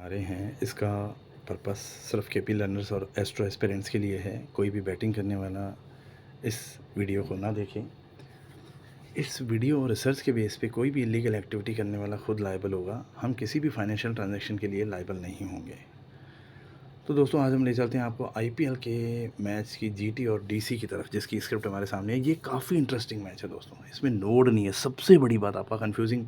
आ रहे हैं, इसका पर्पस सिर्फ केपी लर्नर्स और एस्ट्रो एस्पिरेंट्स के लिए है। कोई भी बैटिंग करने वाला इस वीडियो को ना देखें। इस वीडियो और रिसर्च के बेस पे कोई भी इलीगल एक्टिविटी करने वाला खुद लायबल होगा। हम किसी भी फाइनेंशियल ट्रांजैक्शन के लिए लायबल नहीं होंगे। तो दोस्तों, आज हम ले चलते हैं आपको आईपीएल के मैच की जीटी और डीसी की तरफ, जिसकी स्क्रिप्ट हमारे सामने है। ये काफ़ी इंटरेस्टिंग मैच है दोस्तों। इसमें नोड नहीं है, सबसे बड़ी बात। आपका कन्फ्यूजिंग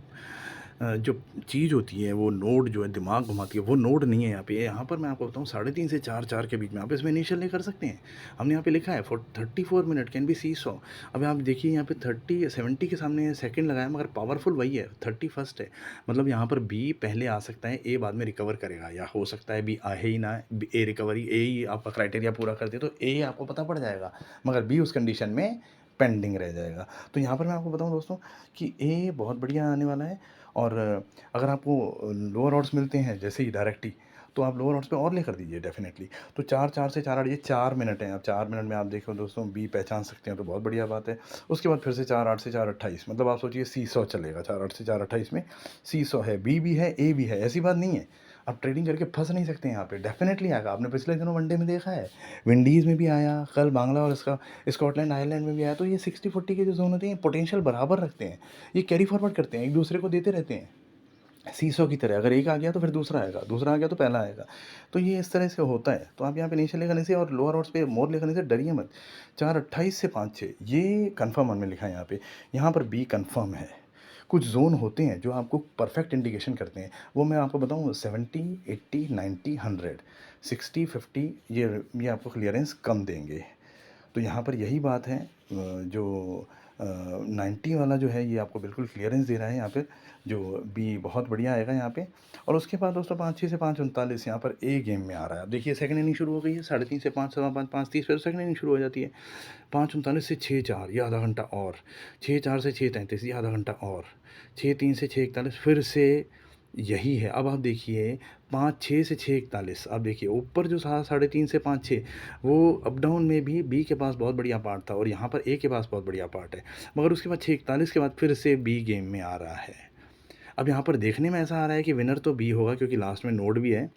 जो चीज़ होती है, वो नोड जो है दिमाग घुमाती है, वो नोड नहीं है यहाँ पे। यहाँ पर मैं आपको बताऊँ 3.5 से 4 के बीच में आप इसमें इनिशियल नहीं कर सकते हैं। हमने यहाँ पे लिखा है for 34 minute can be C 100। अब आप देखिए यहाँ पे 70 के सामने सेकंड लगाया, मगर पावरफुल वही है, 31st है। मतलब यहाँ पर बी पहले आ सकता है, ए बाद में रिकवर करेगा, या हो सकता है बी आए ही ना, ए रिकवरी, ए ही आपका क्राइटेरिया पूरा कर दे तो ए आपको पता पड़ जाएगा, मगर बी उस कंडीशन में पेंडिंग रह जाएगा। तो यहाँ पर मैं आपको बताऊँ दोस्तों कि ए बहुत बढ़िया आने वाला है। और अगर आपको लोअर ऑड्स मिलते हैं जैसे ही डायरेक्ट ही, तो आप लोअर ऑड्स पे और लेकर दीजिए डेफिनेटली। तो 4 से 4 8, ये 4 मिनट हैं। अब 4 मिनट में आप देखो दोस्तों, बी पहचान सकते हैं तो बहुत बढ़िया बात है। उसके बाद फिर से 4 8 से 4 28, मतलब आप सोचिए सी 100 चलेगा। 4 8 से 4 28 में सी 100 है, बी भी है, ए भी है, ऐसी बात नहीं है। आप ट्रेडिंग करके फंस नहीं सकते यहाँ पे, डेफिनेटली आएगा। आपने पिछले दिनों वनडे में देखा है, विंडीज़ में भी आया, कल बांग्ला और इसका स्कॉटलैंड आयरलैंड में भी आया। तो ये 60-40 के जो जोन होते हैं, पोटेंशियल बराबर रखते हैं। ये कैरी फॉरवर्ड करते हैं, एक दूसरे को देते रहते हैं सीसो की तरह। अगर एक आ गया तो फिर दूसरा आएगा, दूसरा आ गया तो पहला आएगा। तो ये इस तरह से होता है। तो आप यहाँ पे इनिशियल लेकर से और लोअर ऑड्स पे मोर लेकर से डरिए मत। 4 28 से 5 6 ये कंफर्म हमने लिखा है यहाँ पे। यहाँ पर बी कंफर्म है। कुछ जोन होते हैं जो आपको परफेक्ट इंडिकेशन करते हैं, वो मैं आपको बताऊँ। 70 80 90 100 60 50, ये आपको क्लियरेंस कम देंगे। तो यहाँ पर यही बात है। जो 90 वाला जो है, ये आपको बिल्कुल क्लियरेंस दे रहा है यहाँ पे। जो बी बहुत बढ़िया आएगा यहाँ पे। और उसके बाद दोस्तों 5 6 से 5 39 यहाँ पर ए गेम में आ रहा है। अब देखिए सेकंड इनिंग शुरू हो गई है। 3:30 से 5 सवा 5 5 30 पर सेकंड इनिंग शुरू हो जाती है। 5 39 से 6 4, ये आधा घंटा और। 6 4 से 6 33, ये आधा घंटा और। 6 3 से 6 41, फिर से यही है। अब आप देखिए 5 6 से 6 41, अब देखिए ऊपर जो 3:30 से 5 6, वो अप डाउन में भी बी के पास बहुत बढ़िया पार्ट था, और यहाँ पर ए के पास बहुत बढ़िया पार्ट है। मगर उसके बाद 6 41 के बाद फिर से बी गेम में आ रहा है। अब यहाँ पर देखने में ऐसा आ रहा है कि विनर तो बी होगा, क्योंकि लास्ट में नोड भी है।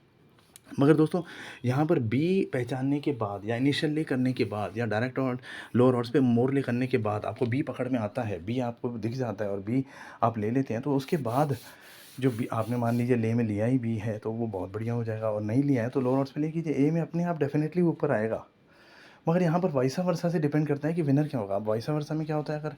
मगर दोस्तों, यहाँ पर बी पहचानने के बाद, या इनिशियल ले करने के बाद, या डायरेक्ट और लोअर ऑड्स पे मोर ले करने के बाद आपको बी पकड़ में आता है, बी आपको दिख जाता है और बी आप ले लेते हैं, तो उसके बाद जो बी आपने मान लीजिए ले में लिया ही बी है, तो वो बहुत बढ़िया हो जाएगा। और नहीं लिया है तो लोअर ऑड्स पे ले कीजिए, ए में अपने आप डेफिनेटली ऊपर आएगा। मगर यहाँ पर वाइसा वर्सा से डिपेंड करता है कि विनर क्या होगा। अब वाइसा वर्सा में क्या होता है, अगर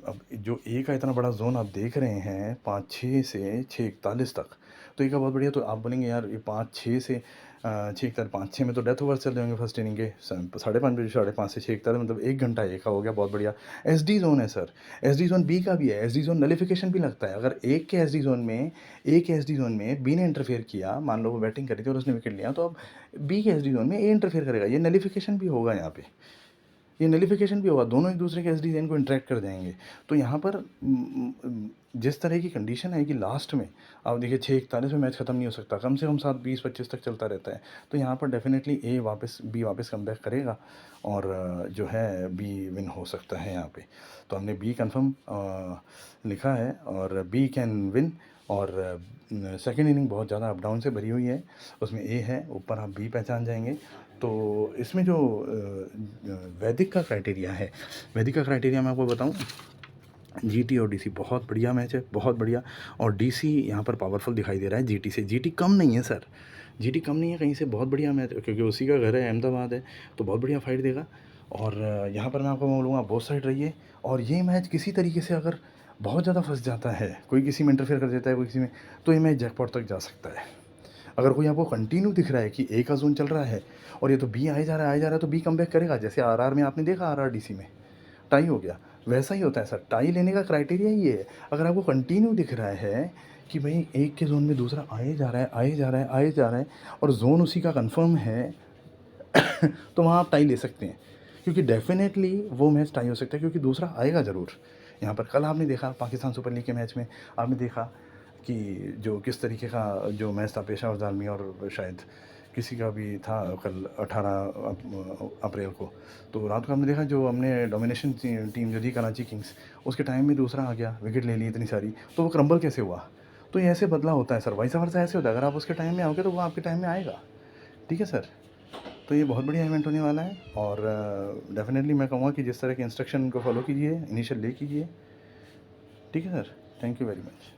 अब जो ए का इतना बड़ा जोन आप देख रहे हैं 5 6 से 6 41 तक, तो ए का बहुत बढ़िया। तो आप बोलेंगे यार ये 5 6 से 6 41, 5 6 में तो डेथ ओवर चल जाएंगे फर्स्ट इनिंग के। 5:30 बजे 5:30 से 6 41, मतलब 1 घंटा ए का हो गया, बहुत बढ़िया। एस डी जोन है sir, S D zone B का भी है। एस डी जोन नलिफिकेशन भी लगता है। अगर एक के एस डी जोन में, ए के एस डी जोन में बी ने इंटरफेयर किया, मान लो वो बैटिंग करी थी और उसने विकेट लिया, तो अब बी के एसडी जोन में ए इंटरफेयर करेगा। ये नलिफिकेशन भी होगा यहाँ पे, ये नलिफिकेशन भी होगा, दोनों एक दूसरे के एसडी को इंटरेक्ट कर जाएंगे। तो यहाँ पर जिस तरह की कंडीशन है कि लास्ट में आप देखिए 6 41 में मैच खत्म नहीं हो सकता, कम से कम 7 20 25 तक चलता रहता है। तो यहाँ पर डेफिनेटली ए वापस बी वापस कम बैक करेगा, और जो है बी विन हो सकता है यहाँ पे। तो हमने बी कंफर्म लिखा है, और बी कैन विन। और सेकेंड इनिंग बहुत ज़्यादा अप डाउन से भरी हुई है, उसमें ए है, ऊपर आप बी पहचान जाएंगे। तो इसमें जो वैदिक का क्राइटेरिया है, वैदिक का क्राइटेरिया मैं आपको बताऊं, जीटी और डीसी बहुत बढ़िया मैच है, बहुत बढ़िया। और डीसी यहाँ पर पावरफुल दिखाई दे रहा है जीटी से। जीटी कम नहीं है सर, जीटी कम नहीं है कहीं से, बहुत बढ़िया मैच, क्योंकि उसी का घर है, अहमदाबाद है, तो बहुत बढ़िया फाइट देगा। और यहाँ पर मैं आपको बोलूँगा बोथ साइड रहिए। और ये मैच किसी तरीके से अगर बहुत ज़्यादा फंस जाता है, कोई किसी में इंटरफेयर कर देता है, कोई किसी में, तो ये मैच जैकपॉट तक जा सकता है। अगर कोई आपको कंटिन्यू दिख रहा है कि ए का जोन चल रहा है और ये तो बी आए जा रहा है, आए जा रहा है, तो बी कम बैक करेगा। जैसे आरआर में आपने देखा, आरआर डीसी में टाई हो गया, वैसा ही होता है सर। टाई लेने का क्राइटेरिया ये है, अगर आपको कंटिन्यू दिख रहा है कि भाई एक के जोन में दूसरा आए जा रहा है, आए जा रहा है, आए जा रहा है, और जोन उसी का कंफर्म है, तो वहाँ आप टाई ले सकते हैं, क्योंकि डेफिनेटली वो मैच टाई हो सकता है, क्योंकि दूसरा आएगा ज़रूर। यहाँ पर कल आपने देखा पाकिस्तान सुपर लीग के मैच में, आपने देखा कि जो किस तरीके का जो मैच था, पेशावर जालमी और शायद किसी का भी था कल 18 अप्रैल को। तो रात को हमने देखा, जो हमने डोमिनेशन टीम जो थी कराची किंग्स, उसके टाइम में दूसरा आ गया, विकेट ले ली इतनी सारी, तो वो क्रम्बल कैसे हुआ। तो ये ऐसे बदला होता है सर, वाइस वर्सा ऐसे होता है, अगर आप उसके टाइम में आओगे तो वो आपके टाइम में आएगा। ठीक है सर? तो ये बहुत बढ़िया इवेंट होने वाला है और डेफ़िनेटली मैं कहूँगा कि जिस तरह के इंस्ट्रक्शन को फ़ॉलो कीजिए, इनिशियल ले कीजिए। ठीक है sir? Thank you very much.